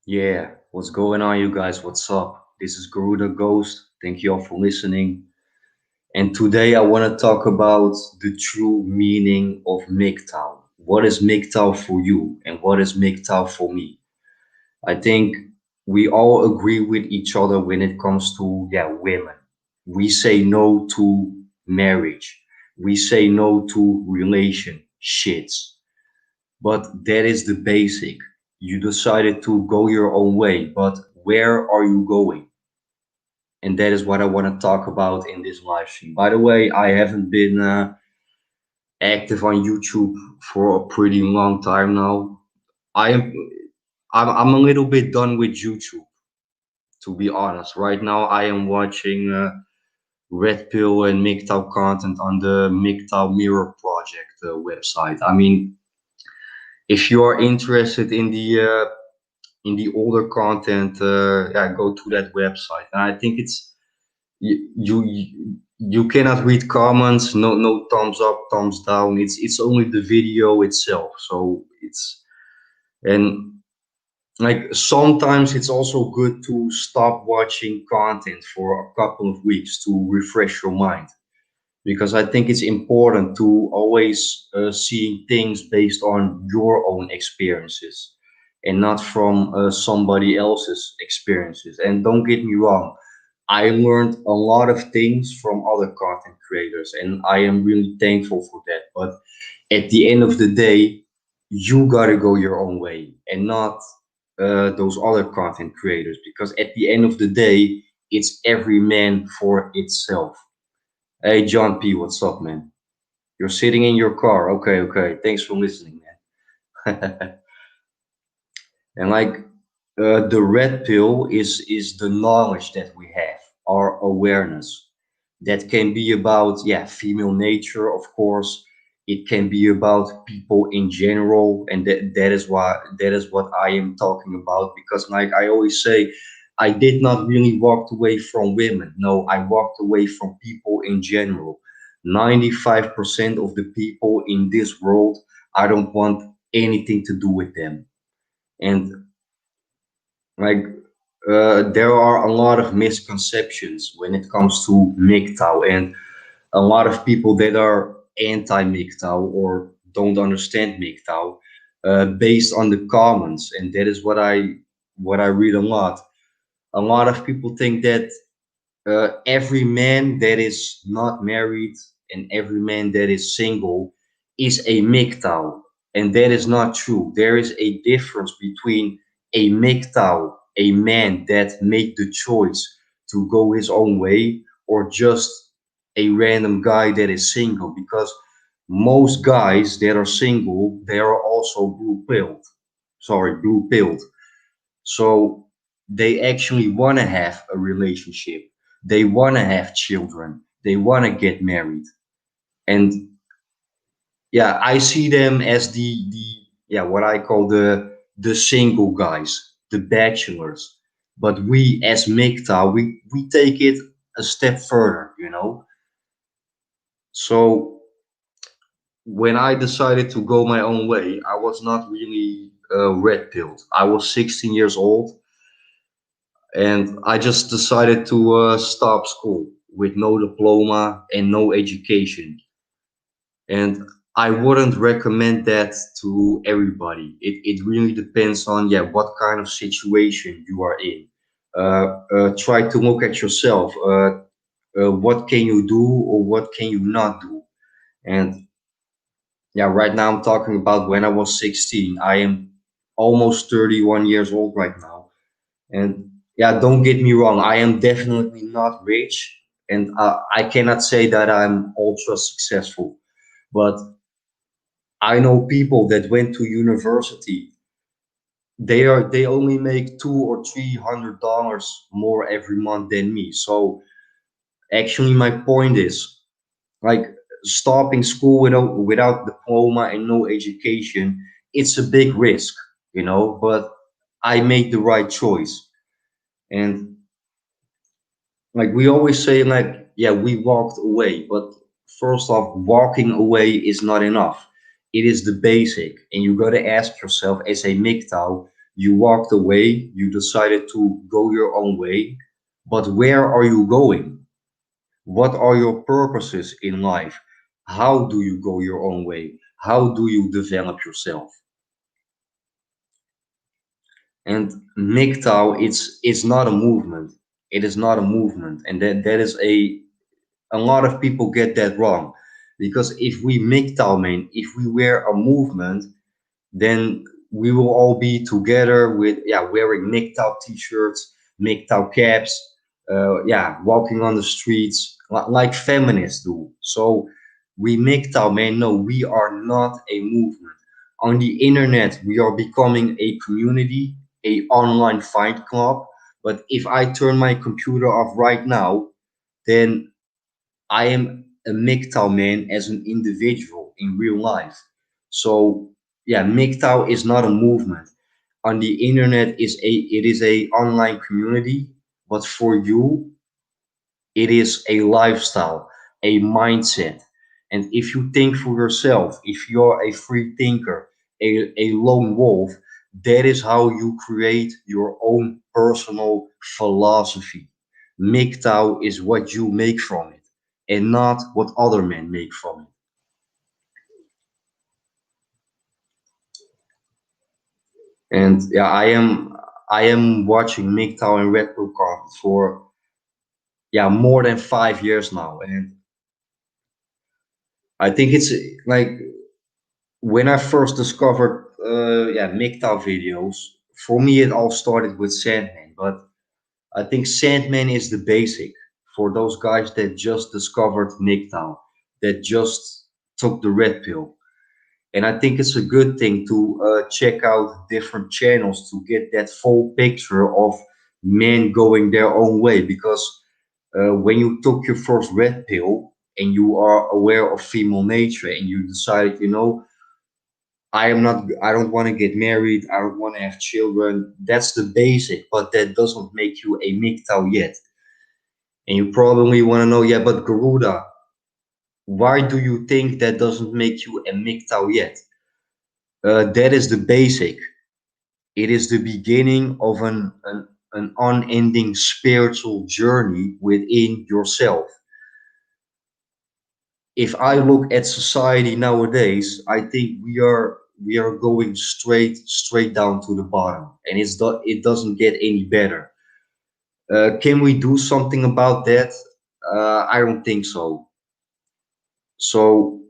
Yeah, what's going on, you guys? What's up? This is Guru the Ghost. Thank you all for listening. And today I want to talk about the true meaning of MGTOW. What is MGTOW for you, and what is MGTOW for me? I think we all agree with each other when it comes to, women. We say no to marriage. We say no to relationships. But that is the basic. You decided to go your own way, but where are you going? And that is what I want to talk about in this live stream. By the way, I haven't been active on YouTube for a pretty long time now. I am I'm a little bit done with YouTube, to be honest. Right now, I am watching Red Pill and MGTOW content on the MGTOW Mirror Project website. I mean, if you are interested in the older content, go to that website. And I think it's you cannot read comments, no thumbs up, thumbs down. It's only the video itself. So it's and like sometimes it's also good to stop watching content for a couple of weeks to refresh your mind because I think it's important to always see things based on your own experiences and not from somebody else's experiences. And don't get me wrong, I learned a lot of things from other content creators, and I am really thankful for that. But at the end of the day, you gotta go your own way and not those other content creators because at the end of the day, it's every man for itself. Hey, John P, what's up, man? You're sitting in your car. Okay, okay. Thanks for listening, man. And like the red pill is the knowledge that we have, our awareness. That can be about female nature, of course. It can be about people in general, and that is what I am talking about. Because like I always say, I did not really walk away from women. No, I walked away from people in general. 95% of the people in this world, I don't want anything to do with them. And like there are a lot of misconceptions when it comes to MGTOW, and a lot of people that are anti-MGTOW or don't understand MGTOW based on the comments, and that is what I read a lot. A lot of people think that every man that is not married and every man that is single is a MGTOW, and that is not true. There is a difference between a MGTOW, a man that made the choice to go his own way, or just a random guy that is single. Because most guys that are single, they are also blue pilled. Sorry, blue pilled. So they actually want to have a relationship. They want to have children. They want to get married. And yeah, I see them as the what I call the single guys, the bachelors. But we as MGTOW, we take it a step further, you know. So when I decided to go my own way, I was not really red pilled. I was 16 years old, and I just decided to stop school with no diploma and no education. And I wouldn't recommend that to everybody. It really depends on what kind of situation you are in. Try to look at yourself. What can you do or what can you not do? And yeah, right now I'm talking about when I was 16. I am almost 31 years old right now. And yeah, don't get me wrong, I am definitely not rich, and I cannot say that I'm ultra successful. But I know people that went to university. They only make $200 or $300 more every month than me. So actually, my point is like stopping school without diploma and no education. It's a big risk, you know. But I made the right choice, and like we always say, like we walked away, but first off, walking away is not enough. It is the basic, and you got to ask yourself as a MGTOW, You walked away, you decided to go your own way, but where are you going? What are your purposes in life? How do you go your own way? How do you develop yourself? And MGTOW, it's not a movement. It is not a movement, and that is a lot of people get that wrong, because if we MGTOW, man, if we wear a movement, then we will all be together with, yeah, wearing MGTOW t-shirts, MGTOW caps, yeah, walking on the streets like feminists do. So we MGTOW, man, no, we are not a movement. On the internet, we are becoming a community, a online fight club. But if I turn my computer off right now, then I am a MGTOW man as an individual in real life. So yeah, MGTOW is not a movement. On the internet it is a online community, but for you it is a lifestyle, a mindset. And if you think for yourself, if you're a free thinker, a lone wolf, that is how you create your own personal philosophy. MGTOW is what you make from it, and not what other men make from it. And yeah, I am watching MGTOW and Red Bull Carpet for, yeah, more than 5 years now. And I think it's like, when I first discovered, yeah, MGTOW videos, for me it all started with Sandman. But I think Sandman is the basic for those guys that just discovered MGTOW, that just took the red pill. And I think it's a good thing to check out different channels to get that full picture of men going their own way. Because when you took your first red pill and you are aware of female nature and you decide, I don't want to get married, I don't want to have children. That's the basic, but that doesn't make you a MGTOW yet. And you probably want to know, yeah, but Garuda, why do you think that doesn't make you a MGTOW yet? That is the basic. It is the beginning of an unending spiritual journey within yourself. If I look at society nowadays, I think we are going straight down to the bottom, and it doesn't get any better. Can we do something about that? I don't think so. So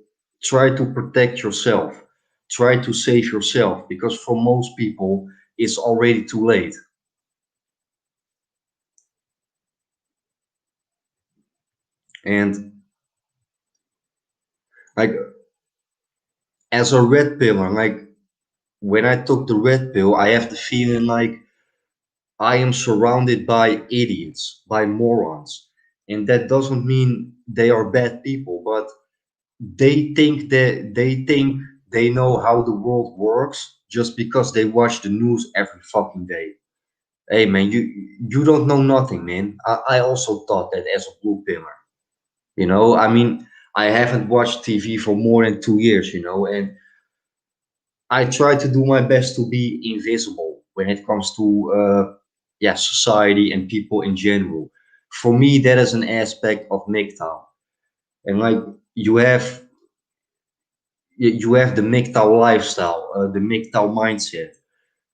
try to protect yourself. Try to save yourself, because for most people it's already too late. And like, as a red pillar, like, when I took the red pill, I have the feeling like I am surrounded by idiots, by morons. And that doesn't mean they are bad people, but they think they know how the world works just because they watch the news every fucking day. Hey man, you don't know nothing, man. I also thought that as a blue pillar. I mean, I haven't watched TV for more than 2 years, and I try to do my best to be invisible when it comes to yeah, society and people in general. For me, that is an aspect of MGTOW. And like, you have you have the MGTOW lifestyle, the MGTOW mindset.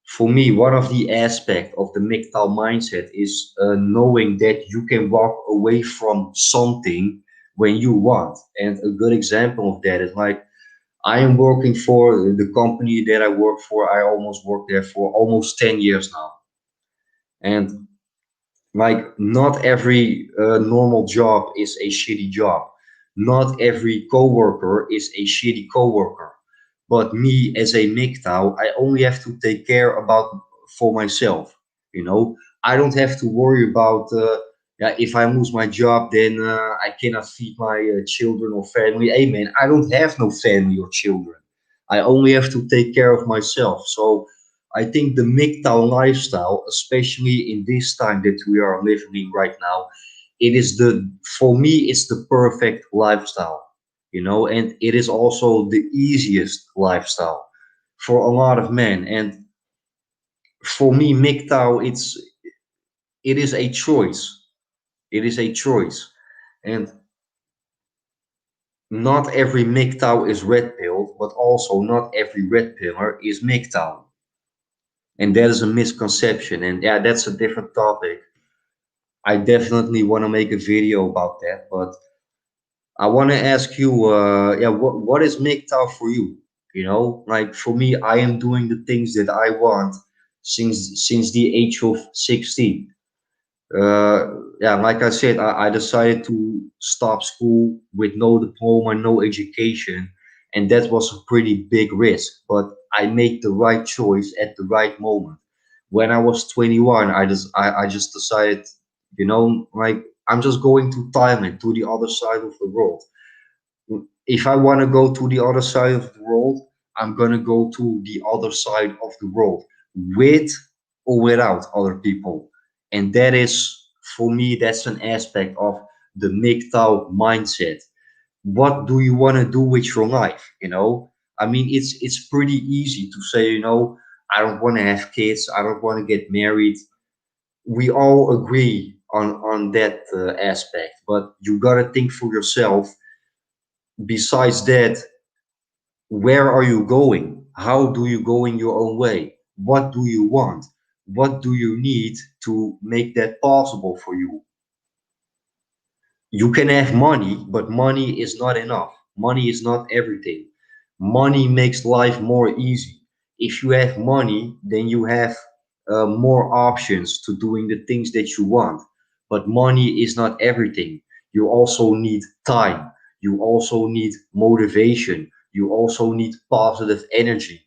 For me, one of the aspects of the MGTOW mindset is knowing that you can walk away from something when you want. And a good example of that is like, I am working for the company that I work for. I almost worked there for almost 10 years now. And like, not every normal job is a shitty job. Not every coworker is a shitty coworker. But me as a MGTOW, I only have to take care about for myself. I don't have to worry about, yeah, if I lose my job, then I cannot feed my children or family. Hey man, I don't have no family or children. I only have to take care of myself. So I think the MGTOW lifestyle, especially in this time that we are living in right now, it is for me, it's the perfect lifestyle, and it is also the easiest lifestyle for a lot of men. And For me, MGTOW, it is a choice. It is a choice, and not every MGTOW is red pill, but also not every red pillar is MGTOW, and that is a misconception. And yeah, that's a different topic. I definitely want to make a video about that, but I want to ask you, yeah, what is MGTOW for you? You know, like for me, I am doing the things that I want since the age of 16. Yeah, like I said, I decided to stop school with no diploma, no education, and that was a pretty big risk. But I made the right choice at the right moment. When I was 21, I just decided, like I'm just going to Thailand, to the other side of the world. If I want to go to the other side of the world, I'm gonna go to the other side of the world with or without other people. And that is, for me, that's an aspect of the MGTOW mindset. What do you want to do with your life? I mean, it's pretty easy to say, I don't want to have kids, I don't want to get married. We all agree on that aspect, but you gotta think for yourself. Besides that, where are you going? How do you go in your own way? What do you want? What do you need to make that possible for you? You can have money, but money is not enough. Money is not everything. Money makes life more easy. If you have money, then you have more options to doing the things that you want. But money is not everything. You also need time. You also need motivation. You also need positive energy,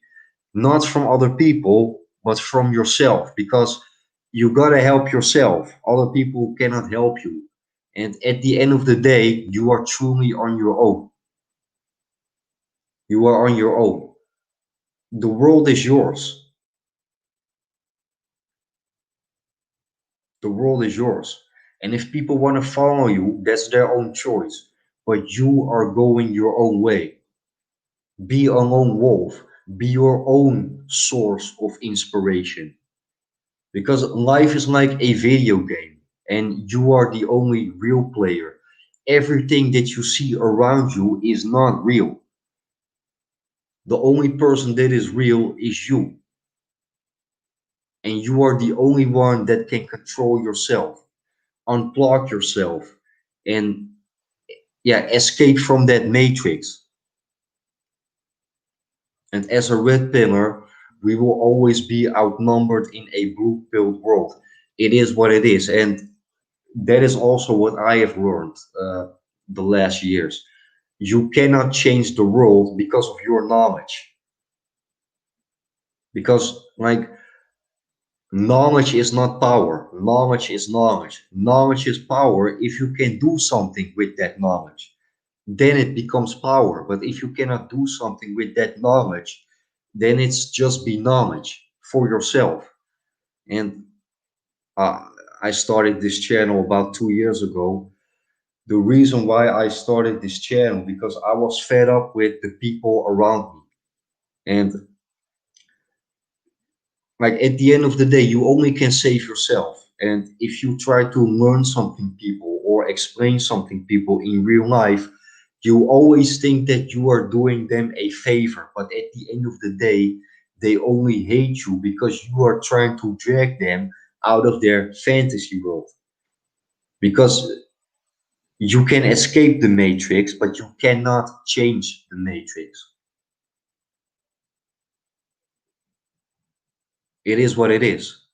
not from other people, but from yourself, because you gotta help yourself. Other people cannot help you. And at the end of the day, you are truly on your own. You are on your own. The world is yours. The world is yours. And if people want to follow you, that's their own choice. But you are going your own way. Be a lone wolf. Be your own source of inspiration. Because life is like a video game, and you are the only real player. Everything that you see around you is not real. The only person that is real is you, and you are the only one that can control yourself, unplug yourself, and yeah, escape from that matrix. And as a red pillar, we will always be outnumbered in a blue pilled world. It is what it is, and that is also what I have learned the last years. You cannot change the world because of your knowledge. Because, like, knowledge is not power. Knowledge is knowledge. Knowledge is power if you can do something with that knowledge. Then it becomes power. But if you cannot do something with that knowledge, then it's just be knowledge for yourself. And uh, I started this channel about 2 years ago. The reason why I started this channel because I was fed up with the people around me. And like at the end of the day, you only can save yourself. And if you try to learn something people or explain something people in real life, you always think that you are doing them a favor. But at the end of the day, they only hate you because you are trying to drag them out of their fantasy world. Because you can escape the matrix, but you cannot change the matrix. It is what it is.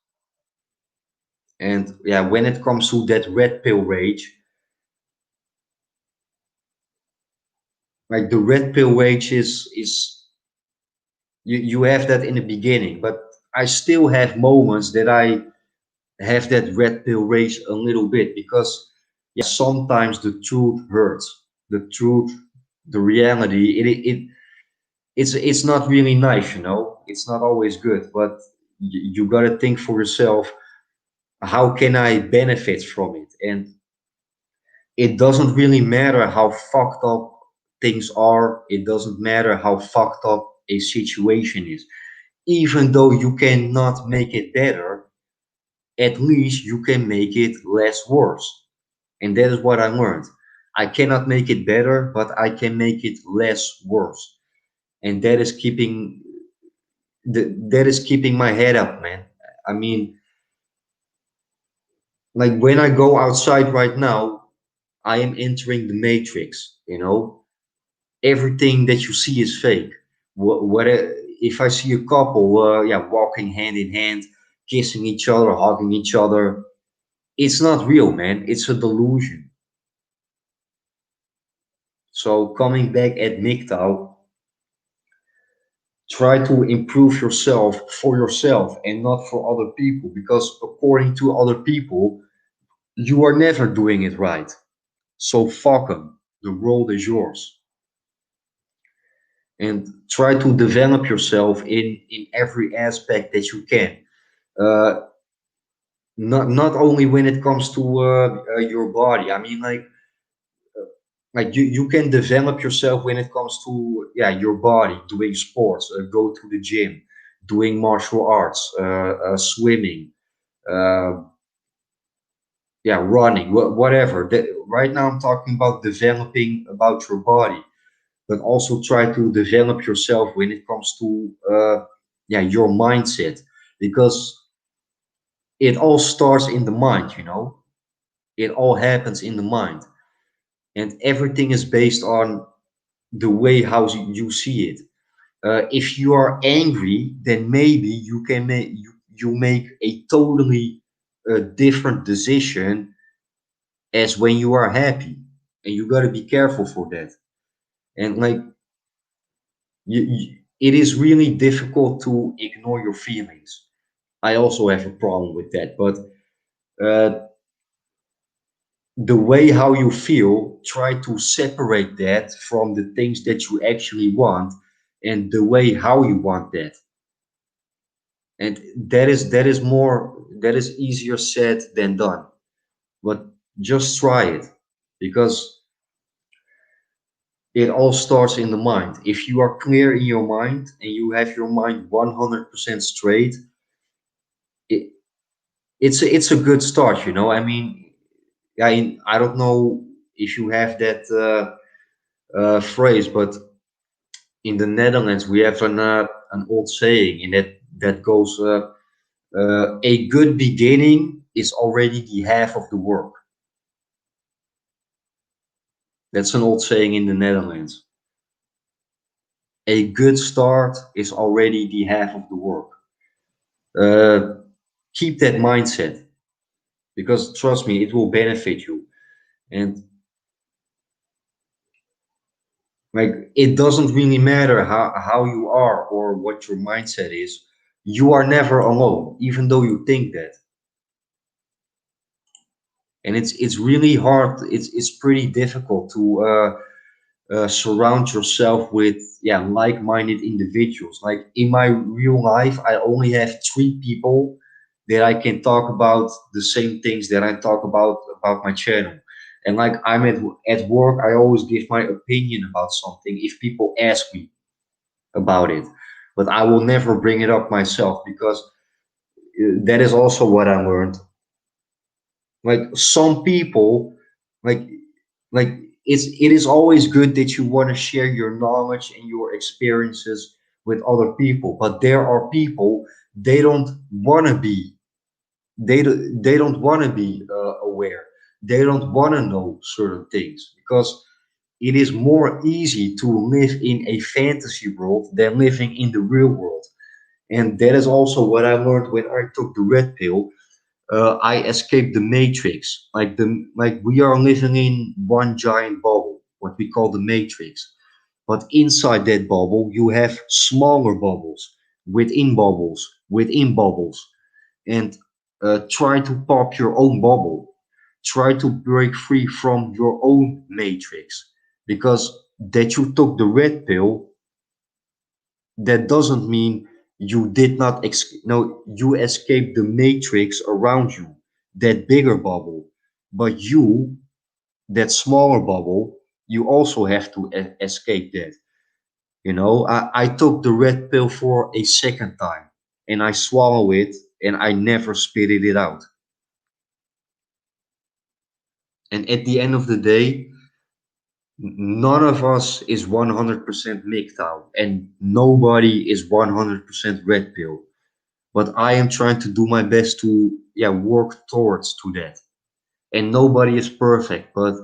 And yeah, when it comes to that red pill rage, like the red pill rage is you have that in the beginning, but I still have moments that I have that red pill rage a little bit because yeah, sometimes the truth hurts. The truth, the reality, it's not really nice, It's not always good, but you gotta think for yourself, how can I benefit from it? And it doesn't really matter how fucked up things are. It doesn't matter how fucked up a situation is. even though you cannot make it better, at least you can make it less worse. And that is what I learned. I cannot make it better, but I can make it less worse. And that is keeping my head up, man. I mean, like when I go outside right now, I am entering the matrix, you know? Everything that you see is fake. What if I see a couple, yeah, walking hand in hand, kissing each other, hugging each other? It's not real, man. It's a delusion. So coming back at MGTOW, try to improve yourself for yourself and not for other people, because according to other people, you are never doing it right. So fuck them. The world is yours. And try to develop yourself in every aspect that you can. Uh, not only when it comes to your body. I mean, like you can develop yourself when it comes to, yeah, your body, doing sports, go to the gym, doing martial arts, swimming, uh, yeah, running, whatever. Right now I'm talking about developing about your body, but also try to develop yourself when it comes to yeah, your mindset, because it all starts in the mind, you know. It all happens in the mind, and everything is based on the way how you see it. If you are angry, then maybe you make a totally different decision as when you are happy, and you got to be careful for that. And like it is really difficult to ignore your feelings. I also have a problem with that, but uh, the way how you feel, try to separate that from the things that you actually want and the way how you want that. And that is easier said than done. But just try it, because it all starts in the mind. If you are clear in your mind and you have your mind 100% straight, it, it's a good start, you know. I mean, I don't know if you have that phrase, but in the Netherlands we have an old saying, and that goes, a good beginning is already the half of the work. That's an old saying in the Netherlands. A good start is already the half of the work. Uh, Keep that mindset, because trust me, it will benefit you. And like it doesn't really matter how you are or what your mindset is. You are never alone, even though you think that. And it's really hard. It's pretty difficult to surround yourself with, yeah, like-minded individuals. Like in my real life, I only have three people that I can talk about the same things that I talk about my channel. And like I'm at work, I always give my opinion about something if people ask me about it, but I will never bring it up myself, because that is also what I learned. Like some people, like like it is always good that you want to share your knowledge and your experiences with other people, but there are people, they don't want to be, they don't want to be aware, they don't want to know certain things, because it is more easy to live in a fantasy world than living in the real world. And that is also what I learned when I took the red pill. I escaped the matrix. Like we are living in one giant bubble, what we call the matrix. But inside that bubble, you have smaller bubbles, within bubbles, and try to pop your own bubble. Try to break free from your own matrix, because that you took the red pill, that doesn't mean you did not no, you escaped the matrix around you, that bigger bubble, but you, that smaller bubble, you also have to escape that. I took the red pill for a second time and I swallow it and I never spitted it out. And at the end of the day, none of us is 100% MGTOW and nobody is 100% red pill. But I am trying to do my best to, yeah, work towards to that. And nobody is perfect, but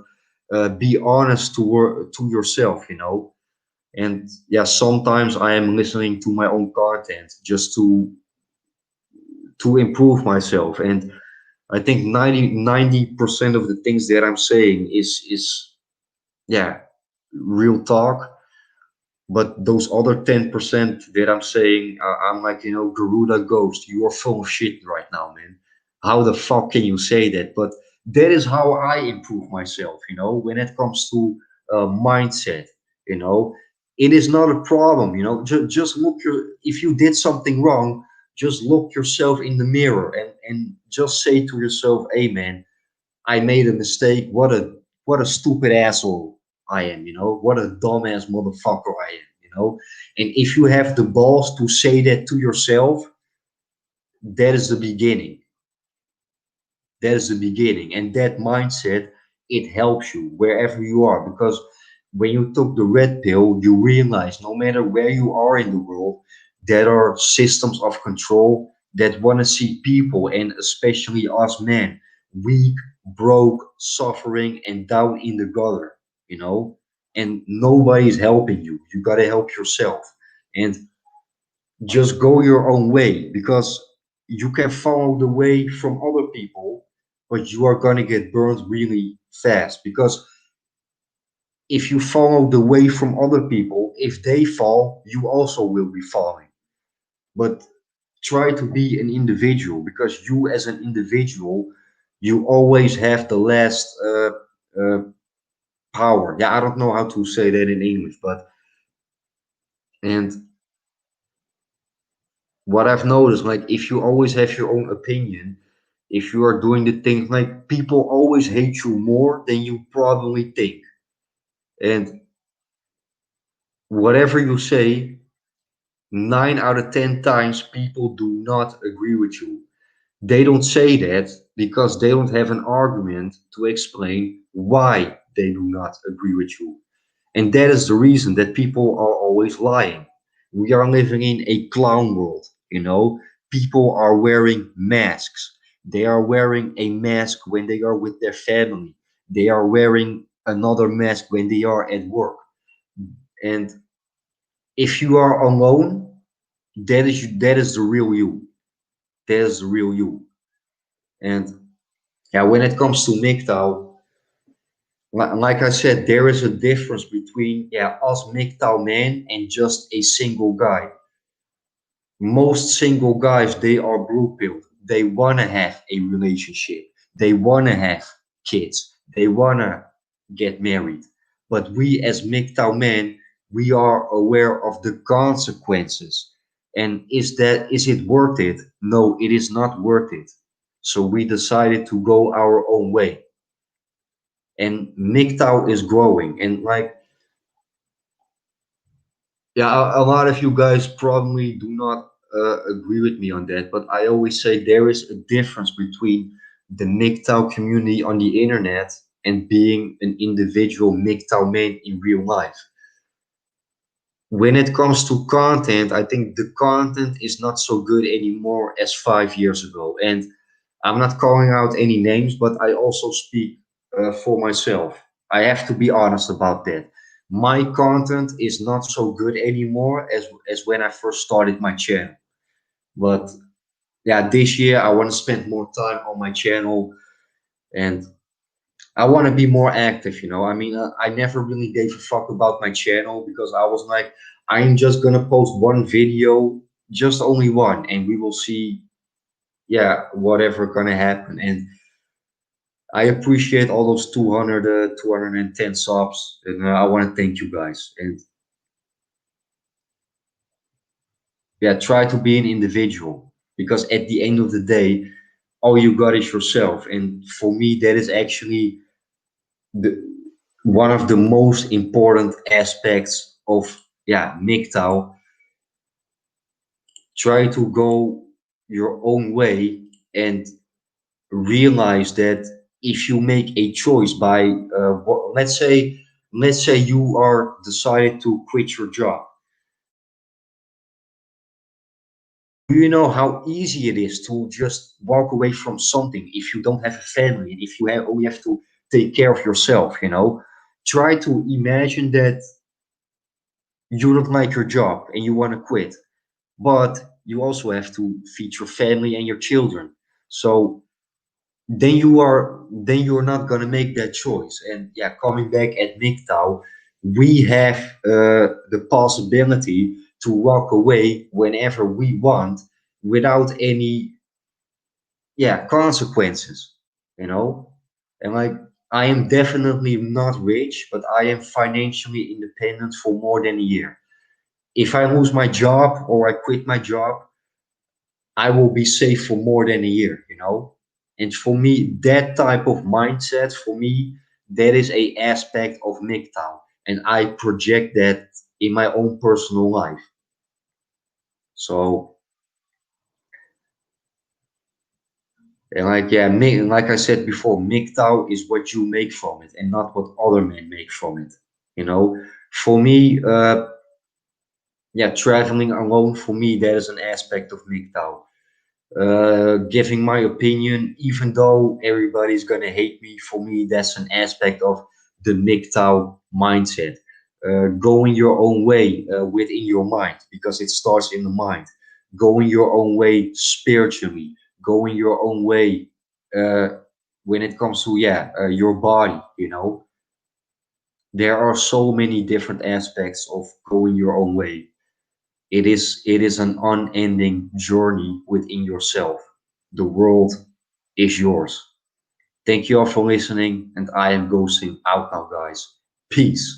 be honest to yourself, And yeah, sometimes I am listening to my own content just to improve myself. And I think 90% of the things that I'm saying is yeah, real talk. But those other 10% that I'm saying, I'm like, Garuda Ghost, you're full of shit right now, man. How the fuck can you say that? But that is how I improve myself, when it comes to mindset, you know. It is not a problem, just if you did something wrong, just look yourself in the mirror and just say to yourself, hey, man, I made a mistake. What a stupid asshole I am, What a dumbass motherfucker I am, And if you have the balls to say that to yourself, that is the beginning. That is the beginning. And that mindset, it helps you wherever you are. Because when you took the red pill, you realize no matter where you are in the world, there are systems of control that want to see people, and especially us men, weak, broke, suffering, and down in the gutter, you know? And nobody's helping you. You got to help yourself. And just go your own way, because you can follow the way from other people, but you are going to get burned really fast. Because if you follow the way from other people, if they fall, you also will be falling. But try to be an individual, because you as an individual, you always have the last power. Yeah, I don't know how to say that in English, but and what I've noticed, like if you always have your own opinion, if you are doing the things, like people always hate you more than you probably think. And whatever you say, 9 out of 10 times people do not agree with you. They don't say that because they don't have an argument to explain why they do not agree with you. And that is the reason that people are always lying. We are living in a clown world, People are wearing masks. They are wearing a mask when they are with their family. They are wearing another mask when they are at work. And if you are alone, that is the real you. That is the real you. And yeah, when it comes to MGTOW, like I said, there is a difference between, yeah, us MGTOW men and just a single guy. Most single guys, they are blue pilled. They wanna have a relationship. They wanna have kids. They wanna get married. But we as MGTOW men, we are aware of the consequences. And is it worth it? No, it is not worth it. So we decided to go our own way. And MGTOW is growing. And like, yeah, a lot of you guys probably do not agree with me on that, but I always say there is a difference between the MGTOW community on the internet and being an individual MGTOW man in real life. When it comes to content, I think the content is not so good anymore as 5 years ago. And I'm not calling out any names, but I also speak for myself. I have to be honest about that. My content is not so good anymore as when I first started my channel. But yeah, this year I want to spend more time on my channel, and I want to be more active. I mean, I never really gave a fuck about my channel because I was like, I'm just gonna post one video, just only one, and we will see, yeah, whatever gonna happen. And I appreciate all those 200, 210 subs, and I want to thank you guys. And yeah, try to be an individual, because at the end of the day, all you got is yourself. And for me, that is actually the one of the most important aspects of yeah, MGTOW, try to go your own way and realize that if you make a choice by let's say you are decided to quit your job. Do you know how easy it is to just walk away from something if you don't have a family and if you have only have to take care of yourself, you know? Try to imagine that you don't like your job and you want to quit, but you also have to feed your family and your children. So then you're not gonna make that choice. And yeah, coming back at MGTOW, we have the possibility to walk away whenever we want without any consequences, you know. And like, I am definitely not rich, but I am financially independent for more than a year. If I lose my job or I quit my job, I will be safe for more than a year, you know? And for me, that type of mindset, for me, that is a aspect of MGTOW. And I project that in my own personal life. So, and like, yeah, like I said before, MGTOW is what you make from it and not what other men make from it. You know, for me, traveling alone, for me, that is an aspect of MGTOW. Giving my opinion, even though everybody's gonna hate me. For me, that's an aspect of the MGTOW mindset. Going your own way within your mind, because it starts in the mind. Going your own way spiritually. Going your own way uh, when it comes to your body. You know, there are so many different aspects of going your own way. It is an unending journey within yourself. The world is yours. Thank you all for listening, and I am ghosting out now, guys. Peace.